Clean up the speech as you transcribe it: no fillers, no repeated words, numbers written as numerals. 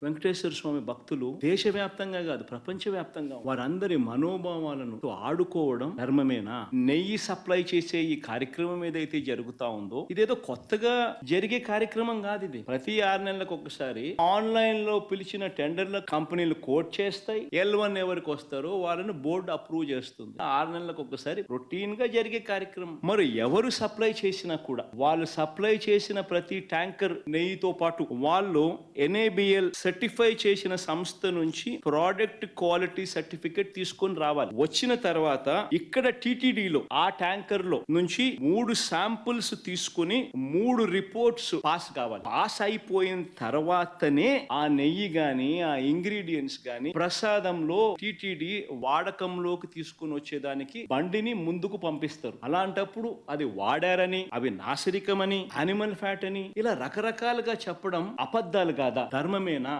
వెంకటేశ్వర స్వామి భక్తులు దేశవ్యాప్తంగా కాదు, ప్రపంచవ్యాప్తంగా వారందరి మనోభావాలను ఆడుకోవడం ధర్మమేనా? నెయ్యి సప్లై చేసే ఈ కార్యక్రమం ఏదైతే జరుగుతా ఉందో ఇదేదో కొత్తగా జరిగే కార్యక్రమం కాదు. ఇది ప్రతి 6 నెలలకు ఒకసారి ఆన్లైన్ లో పిలిచిన టెండర్ల కంపెనీలు కోట్ చేస్తాయి. L1 ఎవరికి వస్తారో వాళ్ళని బోర్డు అప్రూవ్ చేస్తుంది. 6 నెలలకు ఒకసారి రొటీన్ గా జరిగే కార్యక్రమం. మరి ఎవరు సప్లై చేసినా కూడా వాళ్ళు సప్లై చేసిన ప్రతి ట్యాంకర్ నెయ్యితో పాటు వాళ్ళు NABL సర్టిఫై చేసిన సంస్థ నుంచి ప్రోడక్ట్ క్వాలిటీ సర్టిఫికెట్ తీసుకొని రావాలి. వచ్చిన తర్వాత ఇక్కడ TTDలో ఆ ట్యాంకర్ లో నుంచి 3 శాంపుల్స్ తీసుకుని 3 రిపోర్ట్స్ పాస్ కావాలి. పాస్ అయిపోయిన తర్వాతనే ఆ నెయ్యి గాని ఆ ఇంగ్రీడియంట్స్ గాని ప్రసాదంలో TTD వాడకంలోకి తీసుకుని వచ్చేదానికి బండిని ముందుకు పంపిస్తారు. అలాంటప్పుడు అది వాడారని, అవి నాసిరికమని, యానిమల్ ఫ్యాట్ అని ఇలా రకరకాలుగా చెప్పడం అబద్ధాలు కాదా? ధర్మమేనా?